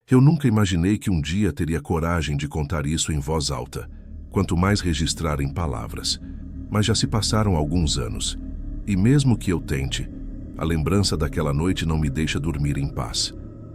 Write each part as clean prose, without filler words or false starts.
Eu nunca imaginei que um dia teria coragem de contar isso em voz alta, quanto mais registrar em palavras. Mas já se passaram alguns anos, e mesmo que eu tente, a lembrança daquela noite não me deixa dormir em paz.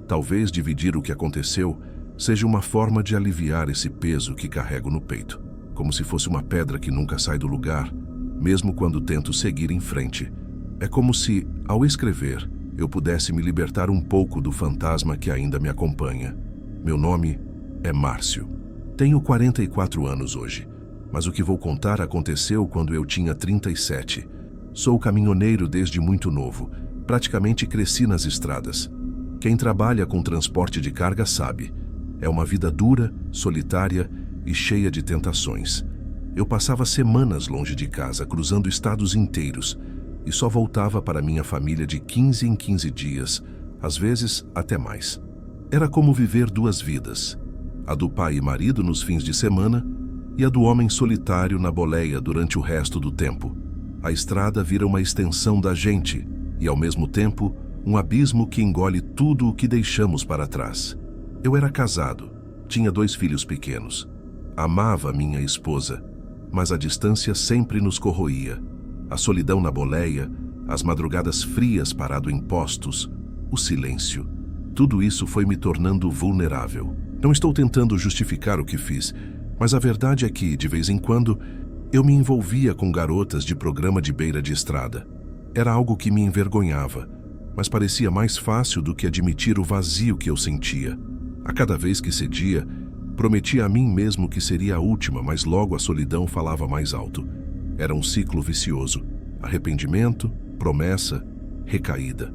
Talvez dividir o que aconteceu seja uma forma de aliviar esse peso que carrego no peito, como se fosse uma pedra que nunca sai do lugar, mesmo quando tento seguir em frente. É como se, ao escrever, eu pudesse me libertar um pouco do fantasma que ainda me acompanha. Meu nome é Márcio. Tenho 44 anos hoje, mas o que vou contar aconteceu quando eu tinha 37. Sou caminhoneiro desde muito novo, praticamente cresci nas estradas. Quem trabalha com transporte de carga sabe, é uma vida dura, solitária e cheia de tentações. Eu passava semanas longe de casa, cruzando estados inteiros, e só voltava para minha família de 15 em 15 dias, às vezes até mais. Era como viver duas vidas, a do pai e marido nos fins de semana e a do homem solitário na boleia durante o resto do tempo. A estrada vira uma extensão da gente e, ao mesmo tempo, um abismo que engole tudo o que deixamos para trás. Eu era casado, tinha 2 filhos pequenos. Amava minha esposa, mas a distância sempre nos corroía. A solidão na boleia, as madrugadas frias parado em postos, o silêncio. Tudo isso foi me tornando vulnerável. Não estou tentando justificar o que fiz, mas a verdade é que, de vez em quando, eu me envolvia com garotas de programa de beira de estrada. Era algo que me envergonhava, mas parecia mais fácil do que admitir o vazio que eu sentia. A cada vez que cedia, prometia a mim mesmo que seria a última, mas logo a solidão falava mais alto. Era um ciclo vicioso. Arrependimento, promessa, recaída.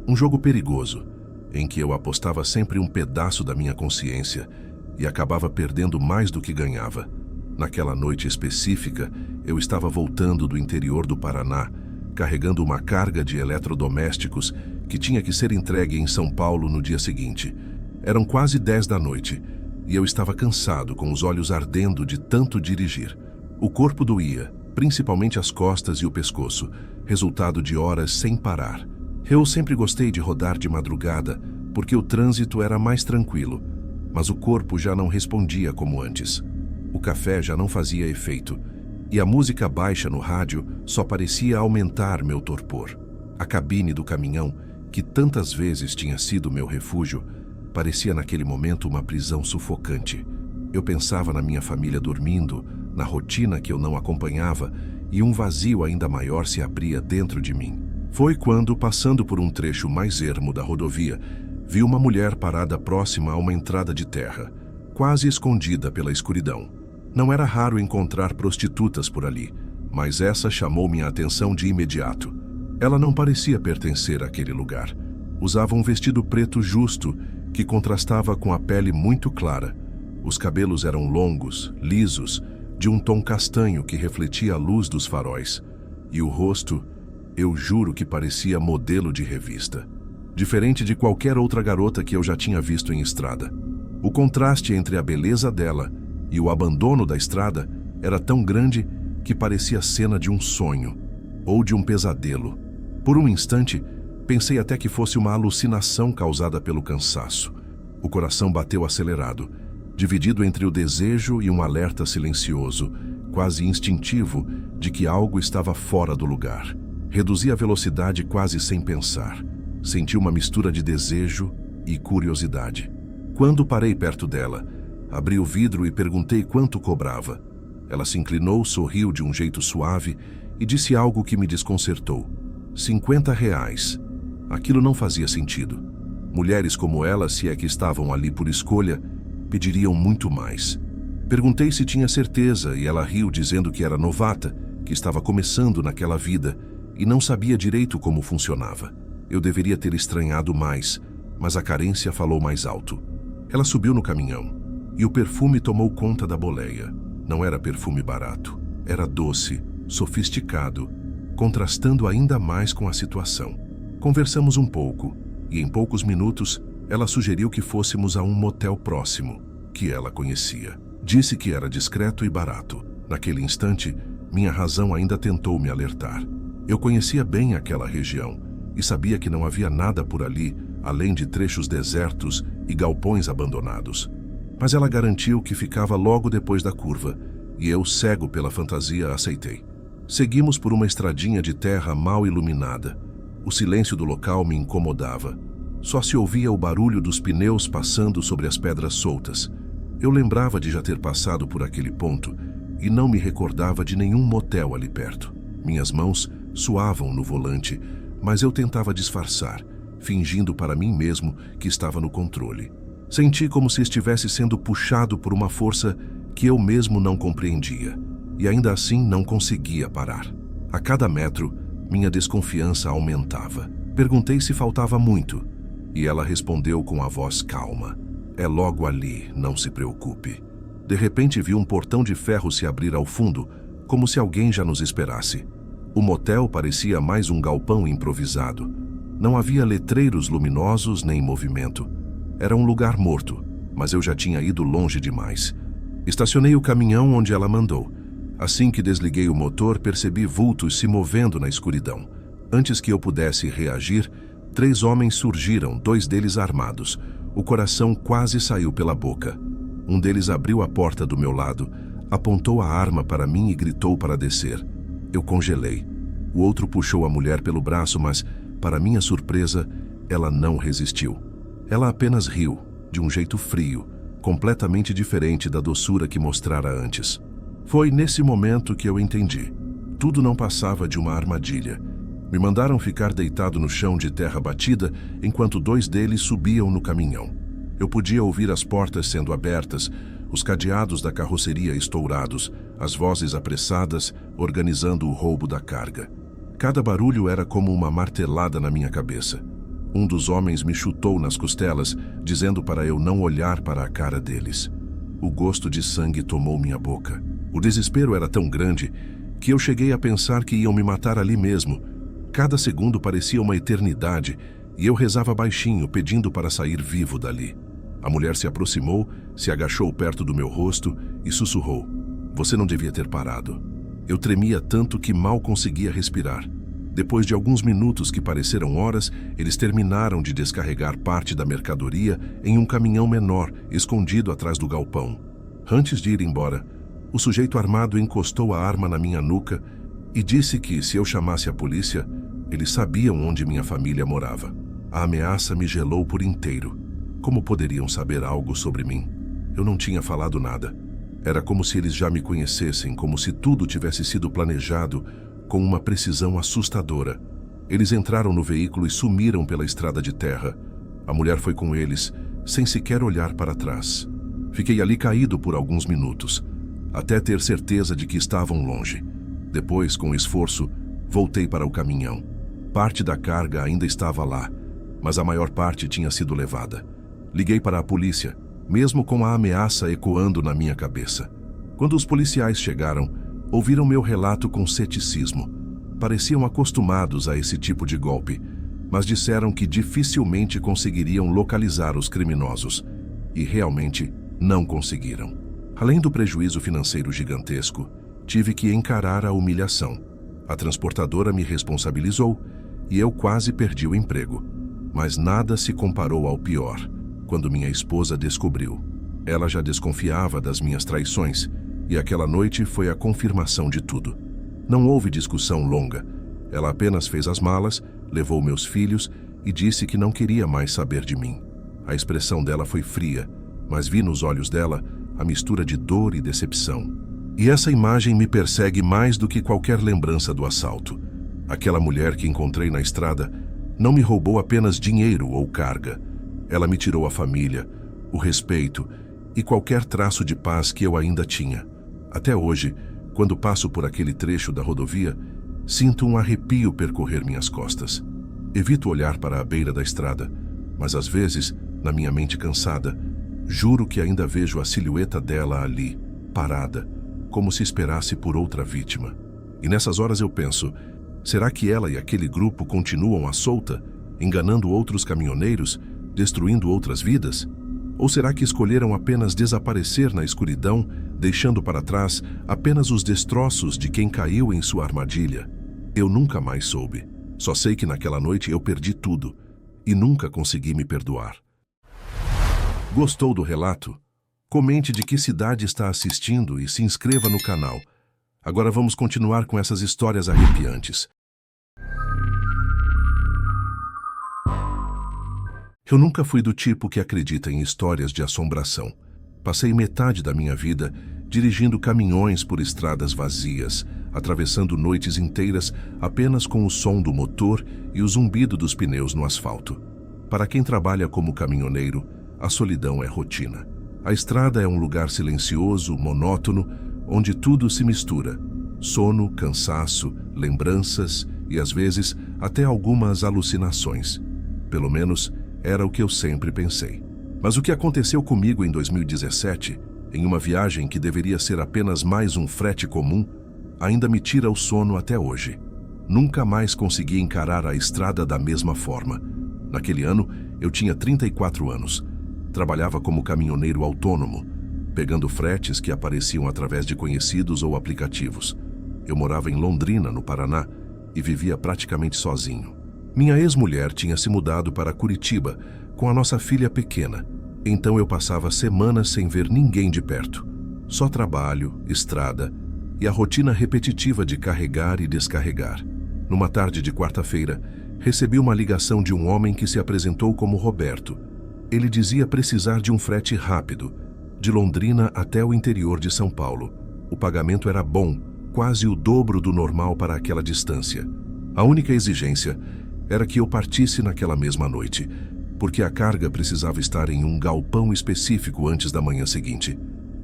Um jogo perigoso, em que eu apostava sempre um pedaço da minha consciência e acabava perdendo mais do que ganhava. Naquela noite específica, eu estava voltando do interior do Paraná, carregando uma carga de eletrodomésticos que tinha que ser entregue em São Paulo no dia seguinte. Eram quase 10 da noite e eu estava cansado, com os olhos ardendo de tanto dirigir. O corpo doía, principalmente as costas e o pescoço, resultado de horas sem parar. Eu sempre gostei de rodar de madrugada, porque o trânsito era mais tranquilo, mas o corpo já não respondia como antes. O café já não fazia efeito, e a música baixa no rádio só parecia aumentar meu torpor. A cabine do caminhão, que tantas vezes tinha sido meu refúgio, parecia naquele momento uma prisão sufocante. Eu pensava na minha família dormindo, na rotina que eu não acompanhava, e um vazio ainda maior se abria dentro de mim. Foi quando, passando por um trecho mais ermo da rodovia, vi uma mulher parada próxima a uma entrada de terra, quase escondida pela escuridão. Não era raro encontrar prostitutas por ali, mas essa chamou minha atenção de imediato. Ela não parecia pertencer àquele lugar. Usava um vestido preto justo, que contrastava com a pele muito clara. Os cabelos eram longos, lisos, de um tom castanho que refletia a luz dos faróis. E o rosto, eu juro que parecia modelo de revista. Diferente de qualquer outra garota que eu já tinha visto em estrada. O contraste entre a beleza dela e o abandono da estrada era tão grande que parecia cena de um sonho, ou de um pesadelo. Por um instante, pensei até que fosse uma alucinação causada pelo cansaço. O coração bateu acelerado, dividido entre o desejo e um alerta silencioso, quase instintivo, de que algo estava fora do lugar. Reduzi a velocidade quase sem pensar. Senti uma mistura de desejo e curiosidade. Quando parei perto dela, abri o vidro e perguntei quanto cobrava. Ela se inclinou, sorriu de um jeito suave e disse algo que me desconcertou. R$50. Aquilo não fazia sentido. Mulheres como ela, se é que estavam ali por escolha, pediriam muito mais. Perguntei se tinha certeza e ela riu dizendo que era novata, que estava começando naquela vida e não sabia direito como funcionava. Eu deveria ter estranhado mais, mas a carência falou mais alto. Ela subiu no caminhão e o perfume tomou conta da boleia. Não era perfume barato, era doce, sofisticado, contrastando ainda mais com a situação. Conversamos um pouco e em poucos minutos ela sugeriu que fôssemos a um motel próximo, que ela conhecia. Disse que era discreto e barato. Naquele instante, minha razão ainda tentou me alertar. Eu conhecia bem aquela região e sabia que não havia nada por ali, além de trechos desertos e galpões abandonados. Mas ela garantiu que ficava logo depois da curva, e eu, cego pela fantasia, aceitei. Seguimos por uma estradinha de terra mal iluminada. O silêncio do local me incomodava. Só se ouvia o barulho dos pneus passando sobre as pedras soltas. Eu lembrava de já ter passado por aquele ponto e não me recordava de nenhum motel ali perto. Minhas mãos suavam no volante, mas eu tentava disfarçar, fingindo para mim mesmo que estava no controle. Senti como se estivesse sendo puxado por uma força que eu mesmo não compreendia, e ainda assim não conseguia parar. A cada metro, minha desconfiança aumentava. Perguntei se faltava muito, e ela respondeu com a voz calma: "É logo ali, não se preocupe." De repente vi um portão de ferro se abrir ao fundo, como se alguém já nos esperasse. O motel parecia mais um galpão improvisado. Não havia letreiros luminosos nem movimento. Era um lugar morto, mas eu já tinha ido longe demais. Estacionei o caminhão onde ela mandou. Assim que desliguei o motor, percebi vultos se movendo na escuridão. Antes que eu pudesse reagir, 3 homens surgiram, 2 deles armados. O coração quase saiu pela boca. Um deles abriu a porta do meu lado, apontou a arma para mim e gritou para descer. Eu congelei. O outro puxou a mulher pelo braço, mas, para minha surpresa, ela não resistiu. Ela apenas riu, de um jeito frio, completamente diferente da doçura que mostrara antes. Foi nesse momento que eu entendi. Tudo não passava de uma armadilha. Me mandaram ficar deitado no chão de terra batida enquanto 2 deles subiam no caminhão. Eu podia ouvir as portas sendo abertas, os cadeados da carroceria estourados, as vozes apressadas organizando o roubo da carga. Cada barulho era como uma martelada na minha cabeça. Um dos homens me chutou nas costelas, dizendo para eu não olhar para a cara deles. O gosto de sangue tomou minha boca. O desespero era tão grande que eu cheguei a pensar que iam me matar ali mesmo. Cada segundo parecia uma eternidade e eu rezava baixinho, pedindo para sair vivo dali. A mulher se aproximou, se agachou perto do meu rosto e sussurrou: "Você não devia ter parado." Eu tremia tanto que mal conseguia respirar. Depois de alguns minutos que pareceram horas, eles terminaram de descarregar parte da mercadoria em um caminhão menor, escondido atrás do galpão. Antes de ir embora, o sujeito armado encostou a arma na minha nuca e disse que, se eu chamasse a polícia, eles sabiam onde minha família morava. A ameaça me gelou por inteiro. Como poderiam saber algo sobre mim? Eu não tinha falado nada. Era como se eles já me conhecessem, como se tudo tivesse sido planejado com uma precisão assustadora. Eles entraram no veículo e sumiram pela estrada de terra. A mulher foi com eles, sem sequer olhar para trás. Fiquei ali caído por alguns minutos, até ter certeza de que estavam longe. Depois, com esforço, voltei para o caminhão. Parte da carga ainda estava lá, mas a maior parte tinha sido levada. Liguei para a polícia, mesmo com a ameaça ecoando na minha cabeça. Quando os policiais chegaram, ouviram meu relato com ceticismo. Pareciam acostumados a esse tipo de golpe, mas disseram que dificilmente conseguiriam localizar os criminosos. E realmente não conseguiram. Além do prejuízo financeiro gigantesco, tive que encarar a humilhação. A transportadora me responsabilizou e eu quase perdi o emprego. Mas nada se comparou ao pior, quando minha esposa descobriu. Ela já desconfiava das minhas traições, e aquela noite foi a confirmação de tudo. Não houve discussão longa. Ela apenas fez as malas, levou meus filhos e disse que não queria mais saber de mim. A expressão dela foi fria, mas vi nos olhos dela a mistura de dor e decepção. E essa imagem me persegue mais do que qualquer lembrança do assalto. Aquela mulher que encontrei na estrada não me roubou apenas dinheiro ou carga. Ela me tirou a família, o respeito e qualquer traço de paz que eu ainda tinha. Até hoje, quando passo por aquele trecho da rodovia, sinto um arrepio percorrer minhas costas. Evito olhar para a beira da estrada, mas às vezes, na minha mente cansada, juro que ainda vejo a silhueta dela ali, parada, como se esperasse por outra vítima. E nessas horas eu penso, será que ela e aquele grupo continuam à solta, enganando outros caminhoneiros, destruindo outras vidas? Ou será que escolheram apenas desaparecer na escuridão, deixando para trás apenas os destroços de quem caiu em sua armadilha? Eu nunca mais soube. Só sei que naquela noite eu perdi tudo e nunca consegui me perdoar. Gostou do relato? Comente de que cidade está assistindo e se inscreva no canal. Agora vamos continuar com essas histórias arrepiantes. Eu nunca fui do tipo que acredita em histórias de assombração. Passei metade da minha vida dirigindo caminhões por estradas vazias, atravessando noites inteiras apenas com o som do motor e o zumbido dos pneus no asfalto. Para quem trabalha como caminhoneiro, a solidão é rotina. A estrada é um lugar silencioso, monótono, onde tudo se mistura. Sono, cansaço, lembranças e, às vezes, até algumas alucinações. Pelo menos, era o que eu sempre pensei. Mas o que aconteceu comigo em 2017, em uma viagem que deveria ser apenas mais um frete comum, ainda me tira o sono até hoje. Nunca mais consegui encarar a estrada da mesma forma. Naquele ano, eu tinha 34 anos. Trabalhava como caminhoneiro autônomo, pegando fretes que apareciam através de conhecidos ou aplicativos. Eu morava em Londrina, no Paraná, e vivia praticamente sozinho. Minha ex-mulher tinha se mudado para Curitiba com a nossa filha pequena, então eu passava semanas sem ver ninguém de perto. Só trabalho, estrada e a rotina repetitiva de carregar e descarregar. Numa tarde de quarta-feira, recebi uma ligação de um homem que se apresentou como Roberto. Ele dizia precisar de um frete rápido, de Londrina até o interior de São Paulo. O pagamento era bom, quase o dobro do normal para aquela distância. A única exigência era que eu partisse naquela mesma noite, porque a carga precisava estar em um galpão específico antes da manhã seguinte.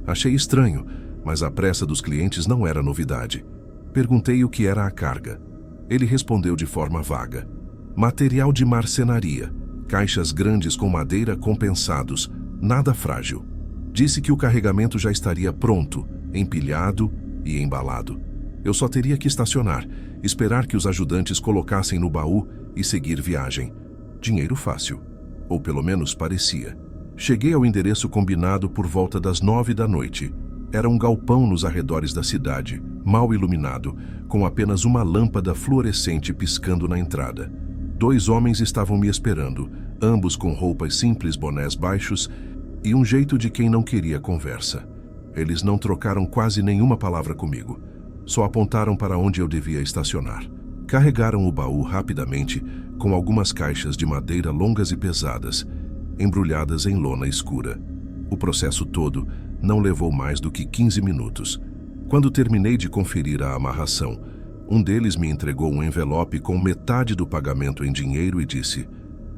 Achei estranho, mas a pressa dos clientes não era novidade. Perguntei o que era a carga. Ele respondeu de forma vaga: material de marcenaria, caixas grandes com madeira compensados, nada frágil. Disse que o carregamento já estaria pronto, empilhado e embalado. Eu só teria que estacionar, esperar que os ajudantes colocassem no baú e seguir viagem. Dinheiro fácil. Ou pelo menos parecia. Cheguei ao endereço combinado por volta das 9 da noite. Era um galpão nos arredores da cidade, mal iluminado, com apenas uma lâmpada fluorescente piscando na entrada. 2 homens estavam me esperando, ambos com roupas simples, bonés baixos e um jeito de quem não queria conversa. Eles não trocaram quase nenhuma palavra comigo. Só apontaram para onde eu devia estacionar. Carregaram o baú rapidamente, com algumas caixas de madeira longas e pesadas, embrulhadas em lona escura. O processo todo não levou mais do que 15 minutos. Quando terminei de conferir a amarração, um deles me entregou um envelope com metade do pagamento em dinheiro e disse: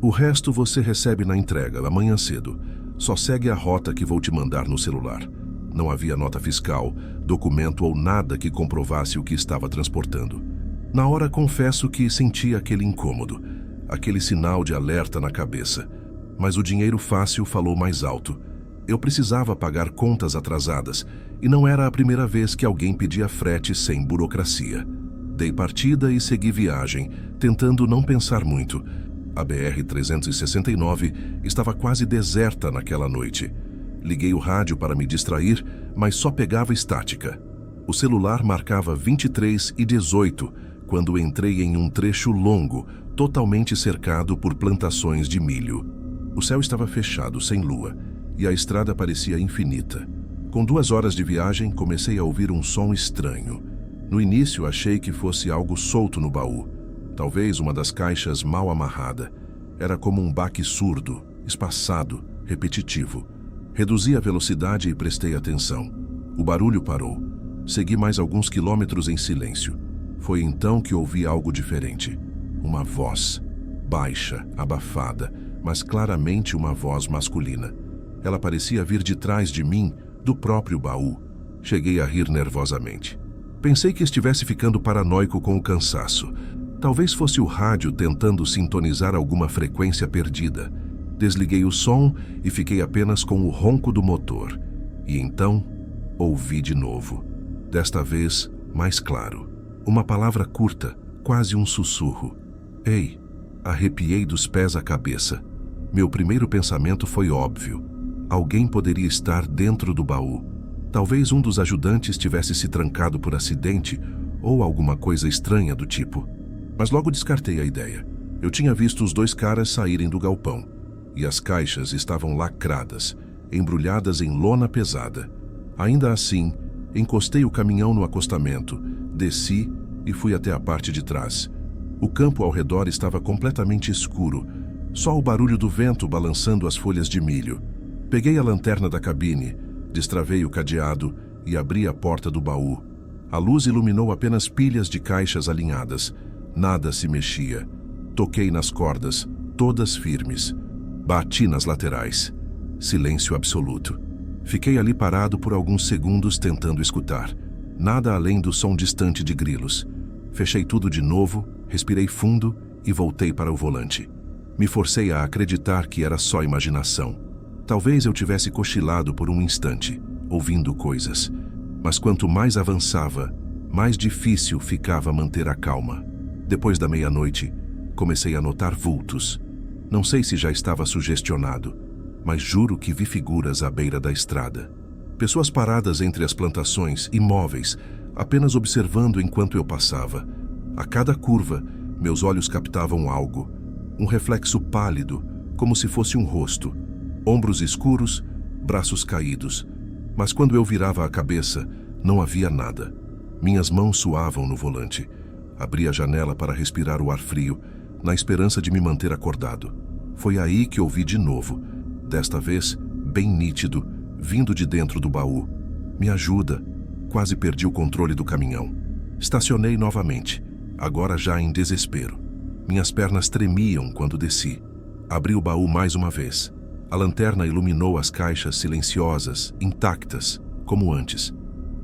"O resto você recebe na entrega, amanhã cedo. Só segue a rota que vou te mandar no celular." Não havia nota fiscal, documento ou nada que comprovasse o que estava transportando. Na hora confesso que senti aquele incômodo, aquele sinal de alerta na cabeça. Mas o dinheiro fácil falou mais alto. Eu precisava pagar contas atrasadas e não era a primeira vez que alguém pedia frete sem burocracia. Dei partida e segui viagem, tentando não pensar muito. A BR-369 estava quase deserta naquela noite. Liguei o rádio para me distrair, mas só pegava estática. O celular marcava 23h18 quando entrei em um trecho longo, totalmente cercado por plantações de milho. O céu estava fechado, sem lua, e a estrada parecia infinita. Com 2 horas de viagem, comecei a ouvir um som estranho. No início, achei que fosse algo solto no baú. Talvez uma das caixas mal amarrada. Era como um baque surdo, espaçado, repetitivo. Reduzi a velocidade e prestei atenção. O barulho parou. Segui mais alguns quilômetros em silêncio. Foi então que ouvi algo diferente. Uma voz, baixa, abafada, mas claramente uma voz masculina. Ela parecia vir de trás de mim, do próprio baú. Cheguei a rir nervosamente. Pensei que estivesse ficando paranoico com o cansaço. Talvez fosse o rádio tentando sintonizar alguma frequência perdida. Desliguei o som e fiquei apenas com o ronco do motor. E então, ouvi de novo. Desta vez, mais claro. Uma palavra curta, quase um sussurro. "Ei!" Arrepiei dos pés à cabeça. Meu primeiro pensamento foi óbvio. Alguém poderia estar dentro do baú. Talvez um dos ajudantes tivesse se trancado por acidente ou alguma coisa estranha do tipo. Mas logo descartei a ideia. Eu tinha visto os 2 caras saírem do galpão, e as caixas estavam lacradas, embrulhadas em lona pesada. Ainda assim, encostei o caminhão no acostamento, desci e fui até a parte de trás. O campo ao redor estava completamente escuro, só o barulho do vento balançando as folhas de milho. Peguei a lanterna da cabine, destravei o cadeado e abri a porta do baú. A luz iluminou apenas pilhas de caixas alinhadas. Nada se mexia. Toquei nas cordas, todas firmes. Bati nas laterais. Silêncio absoluto. Fiquei ali parado por alguns segundos tentando escutar. Nada além do som distante de grilos. Fechei tudo de novo, respirei fundo e voltei para o volante. Me forcei a acreditar que era só imaginação. Talvez eu tivesse cochilado por um instante, ouvindo coisas. Mas quanto mais avançava, mais difícil ficava manter a calma. Depois da meia-noite, comecei a notar vultos. Não sei se já estava sugestionado, mas juro que vi figuras à beira da estrada. Pessoas paradas entre as plantações, imóveis, apenas observando enquanto eu passava. A cada curva, meus olhos captavam algo. Um reflexo pálido, como se fosse um rosto. Ombros escuros, braços caídos. Mas quando eu virava a cabeça, não havia nada. Minhas mãos suavam no volante. Abri a janela para respirar o ar frio, na esperança de me manter acordado. Foi aí que ouvi de novo, desta vez bem nítido, vindo de dentro do baú. Me ajuda. Quase perdi o controle do caminhão. Estacionei novamente, agora já em desespero. Minhas pernas tremiam quando desci. Abri o baú mais uma vez. A lanterna iluminou as caixas silenciosas, intactas, como antes.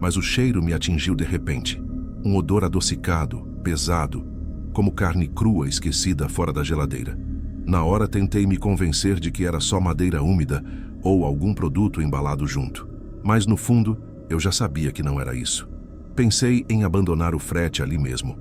Mas o cheiro me atingiu de repente. Um odor adocicado, pesado, como carne crua esquecida fora da geladeira. Na hora tentei me convencer de que era só madeira úmida ou algum produto embalado junto. Mas no fundo, eu já sabia que não era isso. Pensei em abandonar o frete ali mesmo.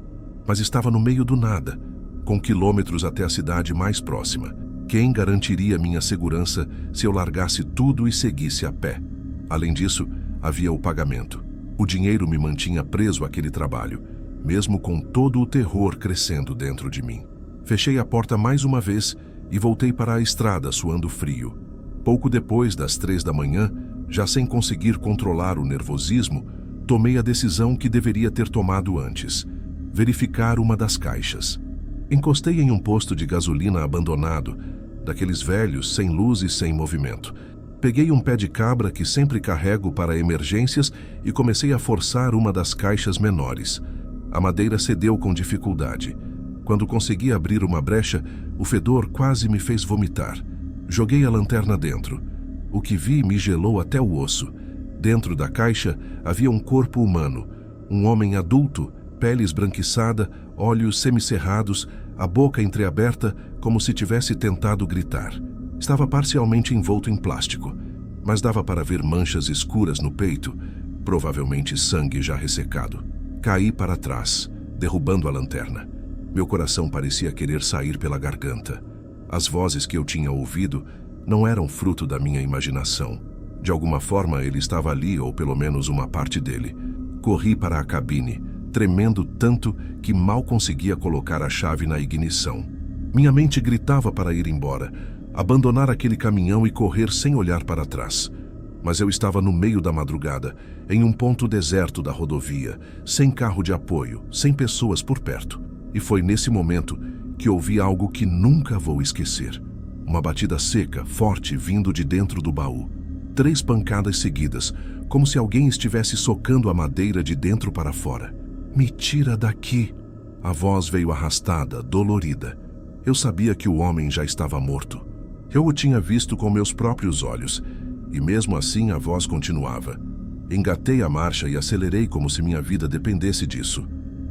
Mas estava no meio do nada, com quilômetros até a cidade mais próxima. Quem garantiria minha segurança se eu largasse tudo e seguisse a pé? Além disso, havia o pagamento. O dinheiro me mantinha preso àquele trabalho, mesmo com todo o terror crescendo dentro de mim. Fechei a porta mais uma vez e voltei para a estrada suando frio. Pouco depois das 3 da manhã, já sem conseguir controlar o nervosismo, tomei a decisão que deveria ter tomado antes: verificar uma das caixas. Encostei em um posto de gasolina abandonado, daqueles velhos, sem luz e sem movimento. Peguei um pé de cabra que sempre carrego para emergências e comecei a forçar uma das caixas menores. A madeira cedeu com dificuldade. Quando consegui abrir uma brecha, o fedor quase me fez vomitar. Joguei a lanterna dentro. O que vi me gelou até o osso. Dentro da caixa havia um corpo humano, um homem adulto, pele esbranquiçada, olhos semicerrados, a boca entreaberta como se tivesse tentado gritar. Estava parcialmente envolto em plástico, mas dava para ver manchas escuras no peito, provavelmente sangue já ressecado. Caí para trás, derrubando a lanterna. Meu coração parecia querer sair pela garganta. As vozes que eu tinha ouvido não eram fruto da minha imaginação. De alguma forma ele estava ali, ou pelo menos uma parte dele. Corri para a cabine, tremendo tanto que mal conseguia colocar a chave na ignição. Minha mente gritava para ir embora, abandonar aquele caminhão e correr sem olhar para trás. Mas eu estava no meio da madrugada, em um ponto deserto da rodovia, sem carro de apoio, sem pessoas por perto. E foi nesse momento que ouvi algo que nunca vou esquecer. Uma batida seca, forte, vindo de dentro do baú. 3 pancadas seguidas, como se alguém estivesse socando a madeira de dentro para fora. "Me tira daqui!" A voz veio arrastada, dolorida. Eu sabia que o homem já estava morto. Eu o tinha visto com meus próprios olhos, e mesmo assim a voz continuava. Engatei a marcha e acelerei como se minha vida dependesse disso.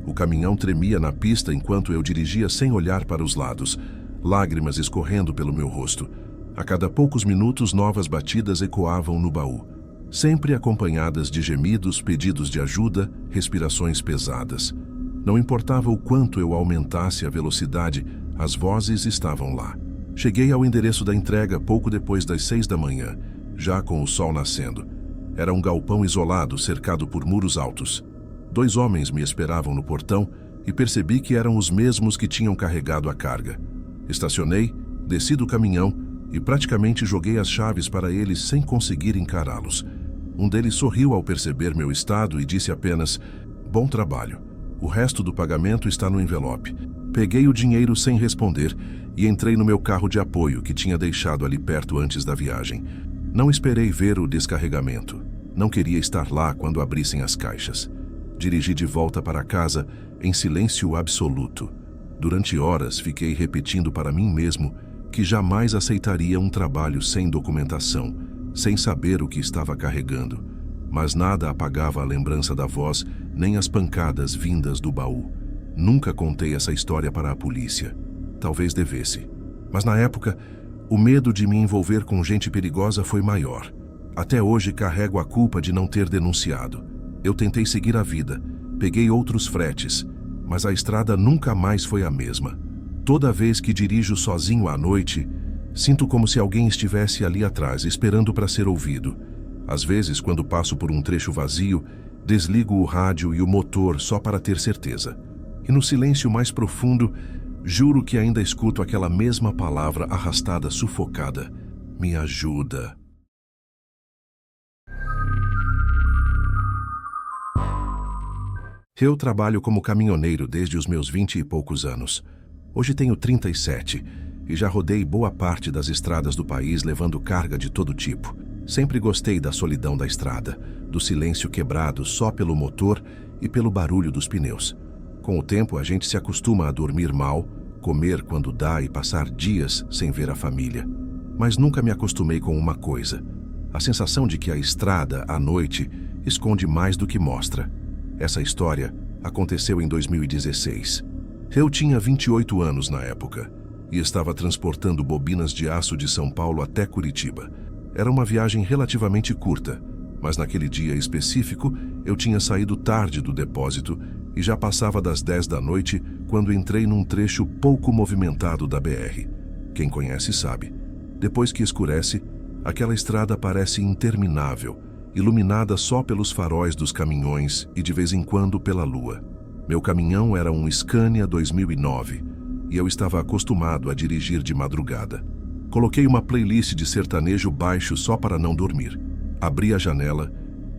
O caminhão tremia na pista enquanto eu dirigia sem olhar para os lados, lágrimas escorrendo pelo meu rosto. A cada poucos minutos, novas batidas ecoavam no baú, sempre acompanhadas de gemidos, pedidos de ajuda, respirações pesadas. Não importava o quanto eu aumentasse a velocidade, as vozes estavam lá. Cheguei ao endereço da entrega pouco depois das 6 da manhã, já com o sol nascendo. Era um galpão isolado, cercado por muros altos. 2 homens me esperavam no portão e percebi que eram os mesmos que tinham carregado a carga. Estacionei, desci do caminhão e praticamente joguei as chaves para eles sem conseguir encará-los. Um deles sorriu ao perceber meu estado e disse apenas: "Bom trabalho. O resto do pagamento está no envelope." Peguei o dinheiro sem responder e entrei no meu carro de apoio que tinha deixado ali perto antes da viagem. Não esperei ver o descarregamento. Não queria estar lá quando abrissem as caixas. Dirigi de volta para casa em silêncio absoluto. Durante horas fiquei repetindo para mim mesmo que jamais aceitaria um trabalho sem documentação, sem saber o que estava carregando. Mas nada apagava a lembrança da voz, nem as pancadas vindas do baú. Nunca contei essa história para a polícia. Talvez devesse. Mas na época, o medo de me envolver com gente perigosa foi maior. Até hoje carrego a culpa de não ter denunciado. Eu tentei seguir a vida, peguei outros fretes, mas a estrada nunca mais foi a mesma. Toda vez que dirijo sozinho à noite, sinto como se alguém estivesse ali atrás, esperando para ser ouvido. Às vezes, quando passo por um trecho vazio, desligo o rádio e o motor só para ter certeza. E no silêncio mais profundo, juro que ainda escuto aquela mesma palavra arrastada, sufocada: "Me ajuda." Eu trabalho como caminhoneiro desde os meus 20 e poucos anos. Hoje tenho 37 e já rodei boa parte das estradas do país levando carga de todo tipo. Sempre gostei da solidão da estrada, do silêncio quebrado só pelo motor e pelo barulho dos pneus. Com o tempo, a gente se acostuma a dormir mal, comer quando dá e passar dias sem ver a família. Mas nunca me acostumei com uma coisa: a sensação de que a estrada, à noite, esconde mais do que mostra. Essa história aconteceu em 2016. Eu tinha 28 anos na época e estava transportando bobinas de aço de São Paulo até Curitiba. Era uma viagem relativamente curta, mas naquele dia específico eu tinha saído tarde do depósito e já passava das 10 da noite quando entrei num trecho pouco movimentado da BR. Quem conhece sabe. Depois que escurece, aquela estrada parece interminável, iluminada só pelos faróis dos caminhões e de vez em quando pela lua. Meu caminhão era um Scania 2009 e eu estava acostumado a dirigir de madrugada. Coloquei uma playlist de sertanejo baixo só para não dormir. Abri a janela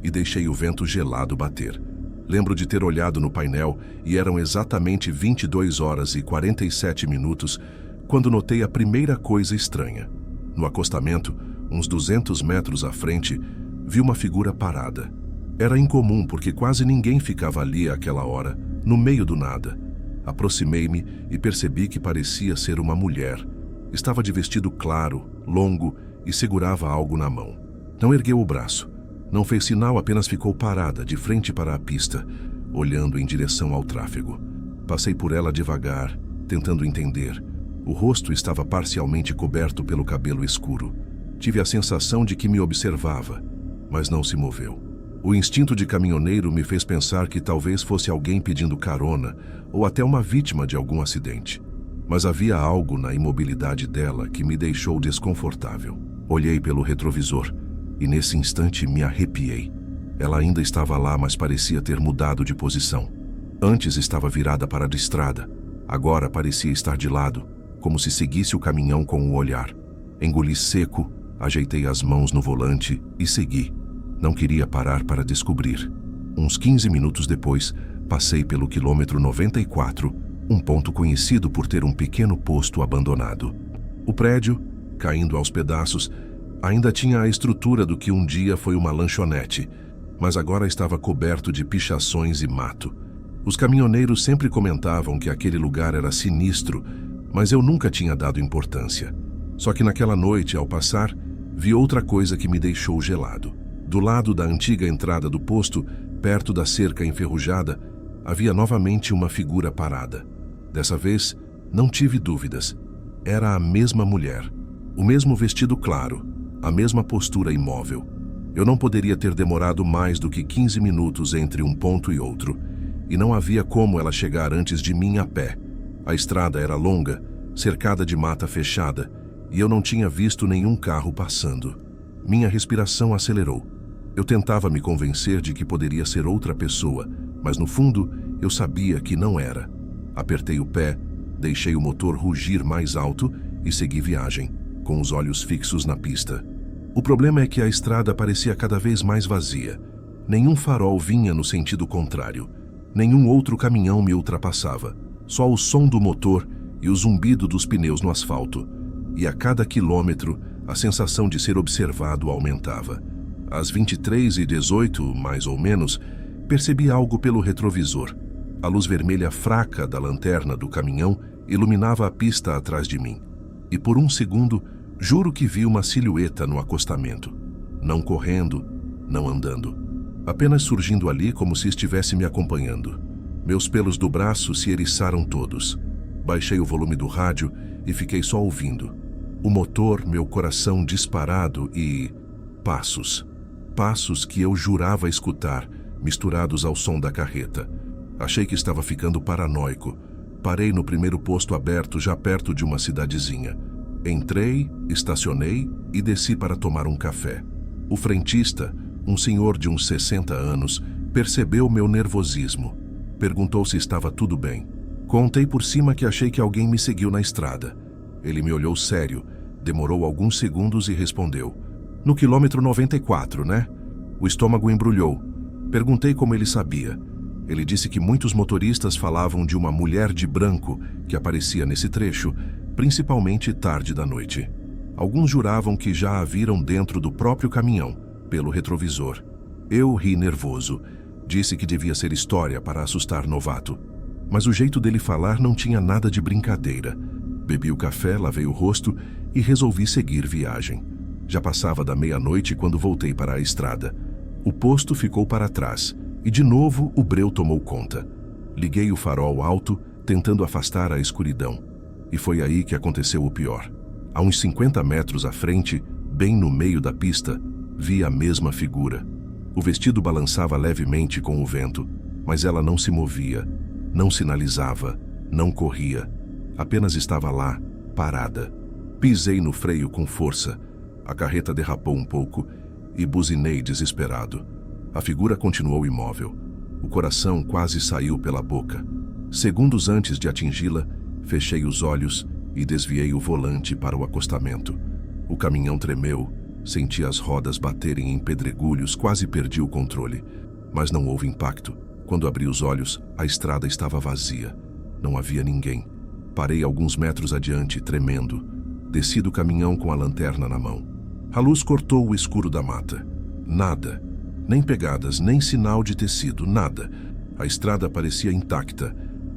e deixei o vento gelado bater. Lembro de ter olhado no painel e eram exatamente 22 horas e 47 minutos quando notei a primeira coisa estranha. No acostamento, uns 200 metros à frente, vi uma figura parada. Era incomum porque quase ninguém ficava ali àquela hora, no meio do nada. Aproximei-me e percebi que parecia ser uma mulher. Estava de vestido claro, longo e segurava algo na mão. Não ergueu o braço. Não fez sinal, apenas ficou parada, de frente para a pista, olhando em direção ao tráfego. Passei por ela devagar, tentando entender. O rosto estava parcialmente coberto pelo cabelo escuro. Tive a sensação de que me observava, mas não se moveu. O instinto de caminhoneiro me fez pensar que talvez fosse alguém pedindo carona ou até uma vítima de algum acidente. Mas havia algo na imobilidade dela que me deixou desconfortável. Olhei pelo retrovisor e nesse instante me arrepiei. Ela ainda estava lá, mas parecia ter mudado de posição. Antes estava virada para a estrada, agora parecia estar de lado, como se seguisse o caminhão com o olhar. Engoli seco, ajeitei as mãos no volante e segui. Não queria parar para descobrir. Uns 15 minutos depois, passei pelo quilômetro 94, um ponto conhecido por ter um pequeno posto abandonado. O prédio, caindo aos pedaços, ainda tinha a estrutura do que um dia foi uma lanchonete, mas agora estava coberto de pichações e mato. Os caminhoneiros sempre comentavam que aquele lugar era sinistro, mas eu nunca tinha dado importância. Só que naquela noite, ao passar, vi outra coisa que me deixou gelado. Do lado da antiga entrada do posto, perto da cerca enferrujada, havia novamente uma figura parada. Dessa vez, não tive dúvidas. Era a mesma mulher, o mesmo vestido claro, a mesma postura imóvel. Eu não poderia ter demorado mais do que 15 minutos entre um ponto e outro, e não havia como ela chegar antes de mim a pé. A estrada era longa, cercada de mata fechada, e eu não tinha visto nenhum carro passando. Minha respiração acelerou. Eu tentava me convencer de que poderia ser outra pessoa, mas no fundo eu sabia que não era. Apertei o pé, deixei o motor rugir mais alto e segui viagem, com os olhos fixos na pista. O problema é que a estrada parecia cada vez mais vazia. Nenhum farol vinha no sentido contrário. Nenhum outro caminhão me ultrapassava. Só o som do motor e o zumbido dos pneus no asfalto. E a cada quilômetro, a sensação de ser observado aumentava. Às 23h18, mais ou menos, percebi algo pelo retrovisor. A luz vermelha fraca da lanterna do caminhão iluminava a pista atrás de mim. E por um segundo, juro que vi uma silhueta no acostamento. Não correndo, não andando. Apenas surgindo ali como se estivesse me acompanhando. Meus pelos do braço se eriçaram todos. Baixei o volume do rádio e fiquei só ouvindo. O motor, meu coração disparado e... passos. Passos que eu jurava escutar, misturados ao som da carreta. Achei que estava ficando paranoico. Parei no primeiro posto aberto, já perto de uma cidadezinha. Entrei, estacionei e desci para tomar um café. O frentista, um senhor de uns 60 anos, percebeu meu nervosismo. Perguntou se estava tudo bem. Contei por cima que achei que alguém me seguiu na estrada. Ele me olhou sério, demorou alguns segundos e respondeu: "No quilômetro 94, né?" O estômago embrulhou. Perguntei como ele sabia. Ele disse que muitos motoristas falavam de uma mulher de branco que aparecia nesse trecho, principalmente tarde da noite. Alguns juravam que já a viram dentro do próprio caminhão, pelo retrovisor. Eu ri nervoso. Disse que devia ser história para assustar novato. Mas o jeito dele falar não tinha nada de brincadeira. Bebi o café, lavei o rosto e resolvi seguir viagem. Já passava da meia-noite quando voltei para a estrada. O posto ficou para trás e de novo o breu tomou conta. Liguei o farol alto, tentando afastar a escuridão. E foi aí que aconteceu o pior. A uns 50 metros à frente, bem no meio da pista, vi a mesma figura. O vestido balançava levemente com o vento, mas ela não se movia, não sinalizava, não corria. Apenas estava lá, parada. Pisei no freio com força. A carreta derrapou um pouco e buzinei desesperado. A figura continuou imóvel. O coração quase saiu pela boca. Segundos antes de atingi-la, fechei os olhos e desviei o volante para o acostamento. O caminhão tremeu, senti as rodas baterem em pedregulhos, quase perdi o controle. Mas não houve impacto. Quando abri os olhos, a estrada estava vazia. Não havia ninguém. Parei alguns metros adiante, tremendo. Desci do caminhão com a lanterna na mão. A luz cortou o escuro da mata. Nada. Nem pegadas, nem sinal de tecido, nada. A estrada parecia intacta,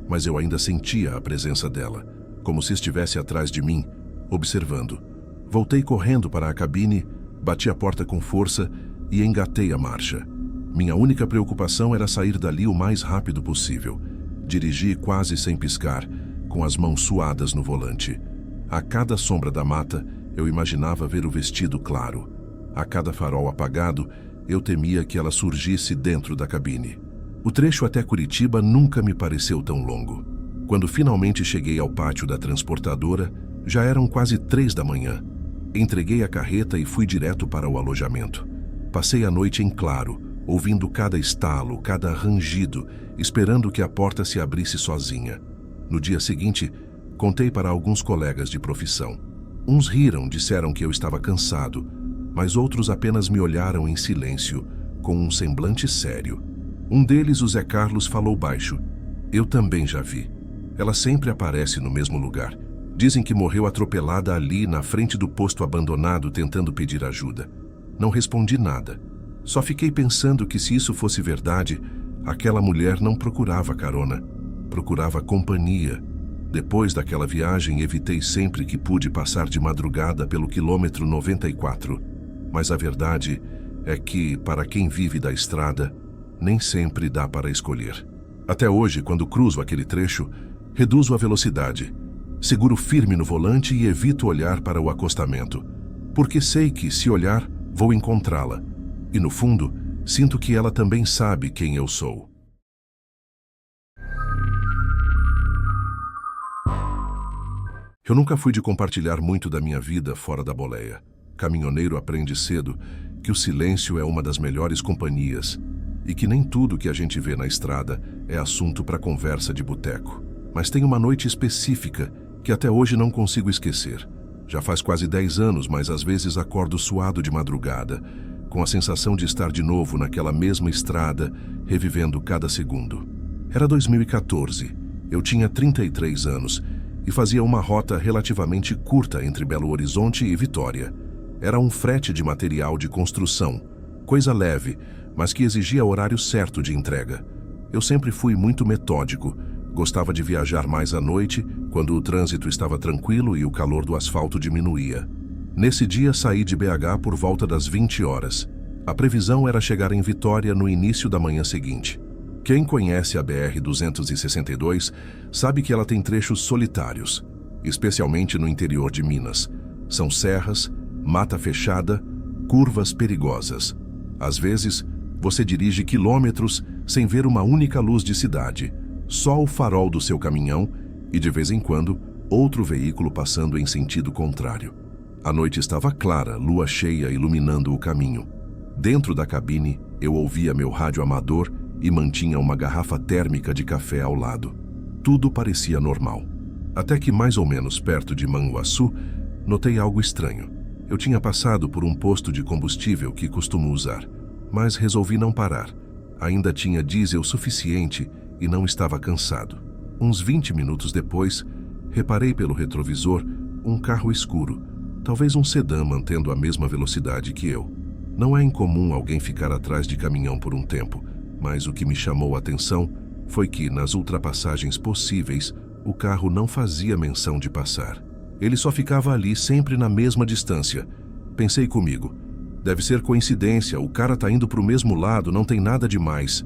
mas eu ainda sentia a presença dela, como se estivesse atrás de mim, observando. Voltei correndo para a cabine, bati a porta com força e engatei a marcha. Minha única preocupação era sair dali o mais rápido possível. Dirigi quase sem piscar, com as mãos suadas no volante. A cada sombra da mata, eu imaginava ver o vestido claro. A cada farol apagado, eu temia que ela surgisse dentro da cabine. O trecho até Curitiba nunca me pareceu tão longo. Quando finalmente cheguei ao pátio da transportadora, já eram quase 3 da manhã. Entreguei a carreta e fui direto para o alojamento. Passei a noite em claro, ouvindo cada estalo, cada rangido, esperando que a porta se abrisse sozinha. No dia seguinte, contei para alguns colegas de profissão. Uns riram, disseram que eu estava cansado, mas outros apenas me olharam em silêncio, com um semblante sério. Um deles, o Zé Carlos, falou baixo. Eu também já vi. Ela sempre aparece no mesmo lugar. Dizem que morreu atropelada ali, na frente do posto abandonado, tentando pedir ajuda. Não respondi nada. Só fiquei pensando que se isso fosse verdade, aquela mulher não procurava carona. Procurava companhia. Depois daquela viagem, evitei sempre que pude passar de madrugada pelo quilômetro 94. Mas a verdade é que, para quem vive da estrada, nem sempre dá para escolher. Até hoje, quando cruzo aquele trecho, reduzo a velocidade. Seguro firme no volante e evito olhar para o acostamento, porque sei que, se olhar, vou encontrá-la. E, no fundo, sinto que ela também sabe quem eu sou. Eu nunca fui de compartilhar muito da minha vida fora da boleia. Caminhoneiro aprende cedo que o silêncio é uma das melhores companhias e que nem tudo que a gente vê na estrada é assunto para conversa de boteco. Mas tem uma noite específica que até hoje não consigo esquecer. Já faz quase 10 anos, mas às vezes acordo suado de madrugada, com a sensação de estar de novo naquela mesma estrada, revivendo cada segundo. Era 2014, eu tinha 33 anos e fazia uma rota relativamente curta entre Belo Horizonte e Vitória. Era um frete de material de construção, coisa leve, mas que exigia horário certo de entrega. Eu sempre fui muito metódico, gostava de viajar mais à noite, quando o trânsito estava tranquilo e o calor do asfalto diminuía. Nesse dia saí de BH por volta das 20 horas. A previsão era chegar em Vitória no início da manhã seguinte. Quem conhece a BR-262 sabe que ela tem trechos solitários, especialmente no interior de Minas. São serras, mata fechada, curvas perigosas. Às vezes, você dirige quilômetros sem ver uma única luz de cidade, só o farol do seu caminhão e, de vez em quando, outro veículo passando em sentido contrário. A noite estava clara, lua cheia iluminando o caminho. Dentro da cabine, eu ouvia meu rádio amador e mantinha uma garrafa térmica de café ao lado. Tudo parecia normal. Até que, mais ou menos perto de Manhuaçu, notei algo estranho. Eu tinha passado por um posto de combustível que costumo usar, mas resolvi não parar. Ainda tinha diesel suficiente e não estava cansado. Uns 20 minutos depois, reparei pelo retrovisor um carro escuro, talvez um sedã mantendo a mesma velocidade que eu. Não é incomum alguém ficar atrás de caminhão por um tempo, mas o que me chamou a atenção foi que, nas ultrapassagens possíveis, o carro não fazia menção de passar. Ele só ficava ali sempre na mesma distância. Pensei comigo, deve ser coincidência, o cara tá indo para o mesmo lado, não tem nada demais.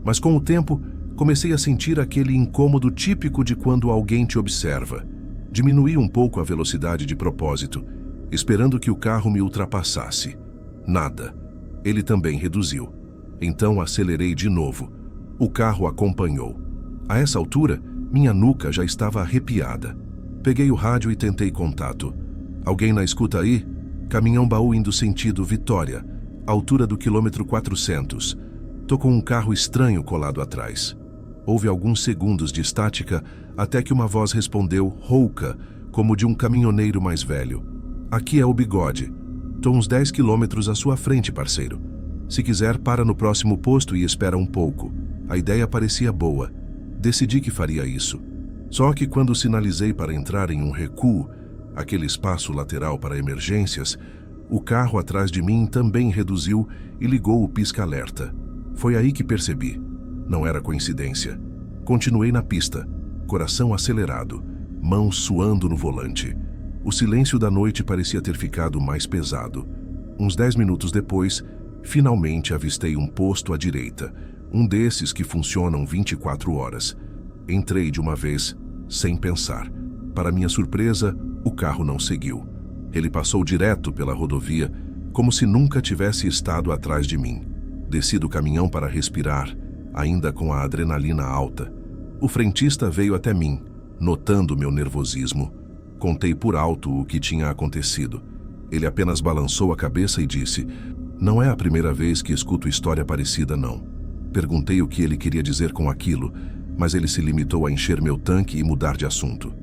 Mas com o tempo, comecei a sentir aquele incômodo típico de quando alguém te observa. Diminuí um pouco a velocidade de propósito, esperando que o carro me ultrapassasse. Nada. Ele também reduziu. Então acelerei de novo. O carro acompanhou. A essa altura, minha nuca já estava arrepiada. Peguei o rádio e tentei contato. Alguém na escuta aí? Caminhão baú indo sentido Vitória, altura do quilômetro 400. Tô com um carro estranho colado atrás. Houve alguns segundos de estática até que uma voz respondeu rouca, como de um caminhoneiro mais velho. Aqui é o Bigode. Tô uns 10 quilômetros à sua frente, parceiro. Se quiser, para no próximo posto e espera um pouco. A ideia parecia boa. Decidi que faria isso. Só que quando sinalizei para entrar em um recuo, aquele espaço lateral para emergências, o carro atrás de mim também reduziu e ligou o pisca-alerta. Foi aí que percebi. Não era coincidência. Continuei na pista, coração acelerado, mãos suando no volante. O silêncio da noite parecia ter ficado mais pesado. Uns 10 minutos depois, finalmente avistei um posto à direita, um desses que funcionam 24 horas. Entrei de uma vez, sem pensar. Para minha surpresa, o carro não seguiu. Ele passou direto pela rodovia, como se nunca tivesse estado atrás de mim. Desci do caminhão para respirar, ainda com a adrenalina alta. O frentista veio até mim, notando meu nervosismo. Contei por alto o que tinha acontecido. Ele apenas balançou a cabeça e disse: "Não é a primeira vez que escuto história parecida, não." Perguntei o que ele queria dizer com aquilo, mas ele se limitou a encher meu tanque e mudar de assunto.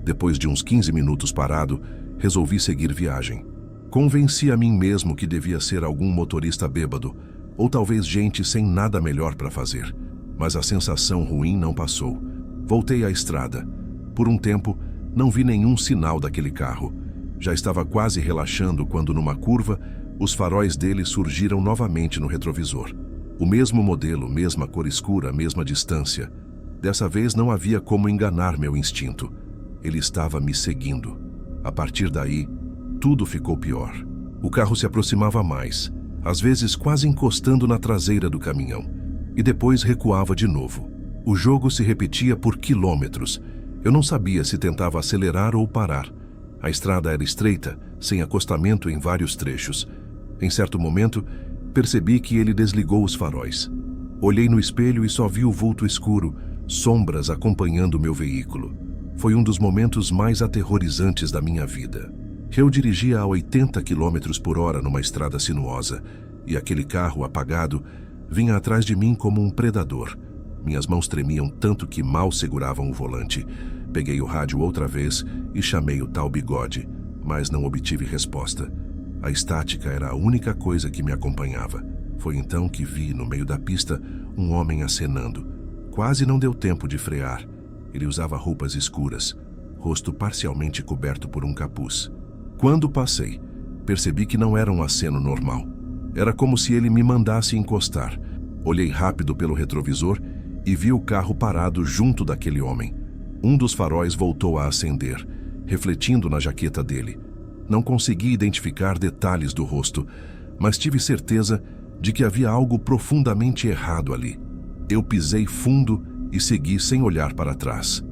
Depois de uns 15 minutos parado, resolvi seguir viagem. Convenci a mim mesmo que devia ser algum motorista bêbado, ou talvez gente sem nada melhor para fazer. Mas a sensação ruim não passou. Voltei à estrada. Por um tempo, não vi nenhum sinal daquele carro. Já estava quase relaxando quando, numa curva, os faróis dele surgiram novamente no retrovisor. O mesmo modelo, mesma cor escura, mesma distância. Dessa vez não havia como enganar meu instinto. Ele estava me seguindo. A partir daí, tudo ficou pior. O carro se aproximava mais, às vezes quase encostando na traseira do caminhão, e depois recuava de novo. O jogo se repetia por quilômetros. Eu não sabia se tentava acelerar ou parar. A estrada era estreita, sem acostamento em vários trechos. Em certo momento, percebi que ele desligou os faróis. Olhei no espelho e só vi o vulto escuro, sombras acompanhando meu veículo. Foi um dos momentos mais aterrorizantes da minha vida. Eu dirigia a 80 km por hora numa estrada sinuosa, e aquele carro apagado vinha atrás de mim como um predador. Minhas mãos tremiam tanto que mal seguravam o volante. Peguei o rádio outra vez e chamei o tal Bigode, mas não obtive resposta. A estática era a única coisa que me acompanhava. Foi então que vi, no meio da pista, um homem acenando. Quase não deu tempo de frear. Ele usava roupas escuras, rosto parcialmente coberto por um capuz. Quando passei, percebi que não era um aceno normal. Era como se ele me mandasse encostar. Olhei rápido pelo retrovisor e vi o carro parado junto daquele homem. Um dos faróis voltou a acender, refletindo na jaqueta dele. Não consegui identificar detalhes do rosto, mas tive certeza de que havia algo profundamente errado ali. Eu pisei fundo e segui sem olhar para trás.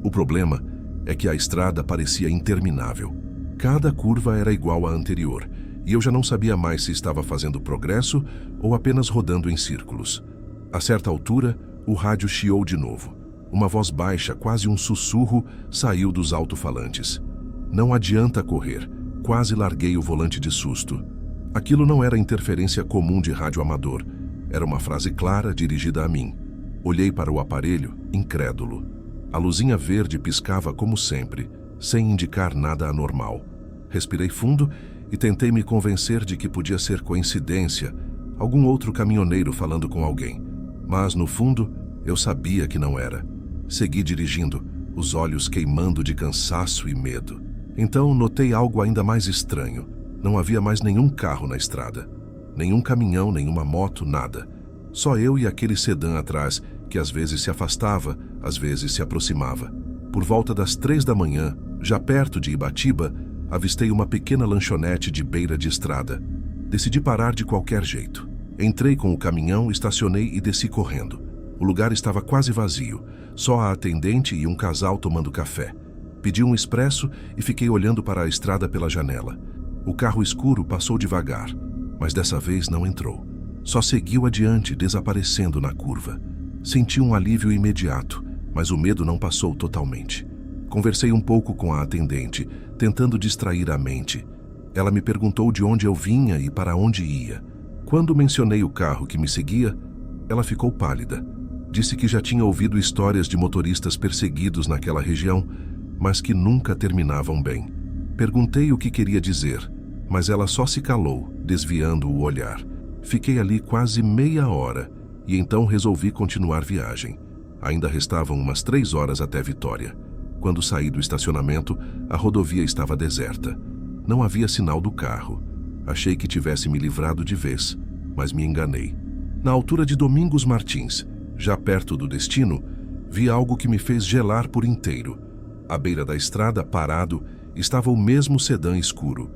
O problema é que a estrada parecia interminável. Cada curva era igual à anterior, e eu já não sabia mais se estava fazendo progresso ou apenas rodando em círculos. A certa altura, o rádio chiou de novo. Uma voz baixa, quase um sussurro, saiu dos alto-falantes. Não adianta correr. Quase larguei o volante de susto. Aquilo não era interferência comum de rádio amador. Era uma frase clara dirigida a mim. Olhei para o aparelho, incrédulo. A luzinha verde piscava como sempre, sem indicar nada anormal. Respirei fundo e tentei me convencer de que podia ser coincidência, algum outro caminhoneiro falando com alguém. Mas, no fundo, eu sabia que não era. Segui dirigindo, os olhos queimando de cansaço e medo. Então notei algo ainda mais estranho. Não havia mais nenhum carro na estrada. Nenhum caminhão, nenhuma moto, nada. Só eu e aquele sedã atrás, que às vezes se afastava, às vezes se aproximava. Por volta das 3 da manhã, já perto de Ibatiba, avistei uma pequena lanchonete de beira de estrada. Decidi parar de qualquer jeito. Entrei com o caminhão, estacionei e desci correndo. O lugar estava quase vazio, só a atendente e um casal tomando café. Pedi um expresso e fiquei olhando para a estrada pela janela. O carro escuro passou devagar, mas dessa vez não entrou. Só seguiu adiante, desaparecendo na curva. Senti um alívio imediato, mas o medo não passou totalmente. Conversei um pouco com a atendente, tentando distrair a mente. Ela me perguntou de onde eu vinha e para onde ia. Quando mencionei o carro que me seguia, ela ficou pálida. Disse que já tinha ouvido histórias de motoristas perseguidos naquela região, mas que nunca terminavam bem. Perguntei o que queria dizer, mas ela só se calou, desviando o olhar. Fiquei ali quase meia hora e então resolvi continuar viagem. Ainda restavam umas 3 horas até Vitória. Quando saí do estacionamento, a rodovia estava deserta. Não havia sinal do carro. Achei que tivesse me livrado de vez, mas me enganei. Na altura de Domingos Martins, já perto do destino, vi algo que me fez gelar por inteiro. À beira da estrada, parado, estava o mesmo sedã escuro.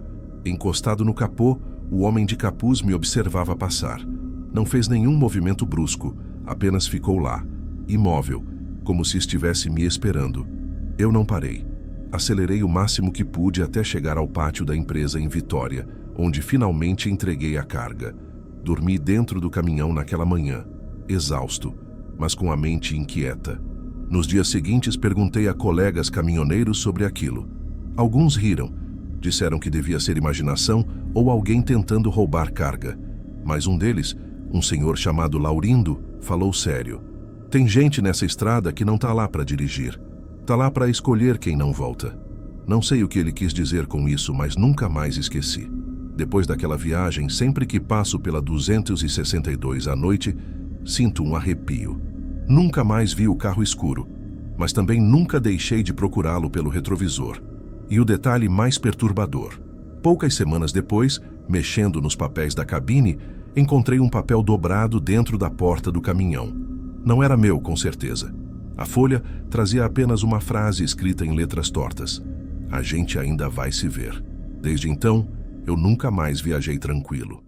Encostado no capô, o homem de capuz me observava passar. Não fez nenhum movimento brusco, apenas ficou lá, imóvel, como se estivesse me esperando. Eu não parei. Acelerei o máximo que pude até chegar ao pátio da empresa em Vitória, onde finalmente entreguei a carga. Dormi dentro do caminhão naquela manhã, exausto, mas com a mente inquieta. Nos dias seguintes, perguntei a colegas caminhoneiros sobre aquilo. Alguns riram. Disseram que devia ser imaginação ou alguém tentando roubar carga. Mas um deles, um senhor chamado Laurindo, falou sério. Tem gente nessa estrada que não tá lá para dirigir. Tá lá para escolher quem não volta. Não sei o que ele quis dizer com isso, mas nunca mais esqueci. Depois daquela viagem, sempre que passo pela 262 à noite, sinto um arrepio. Nunca mais vi o carro escuro, mas também nunca deixei de procurá-lo pelo retrovisor. E o detalhe mais perturbador. Poucas semanas depois, mexendo nos papéis da cabine, encontrei um papel dobrado dentro da porta do caminhão. Não era meu, com certeza. A folha trazia apenas uma frase escrita em letras tortas. A gente ainda vai se ver. Desde então, eu nunca mais viajei tranquilo.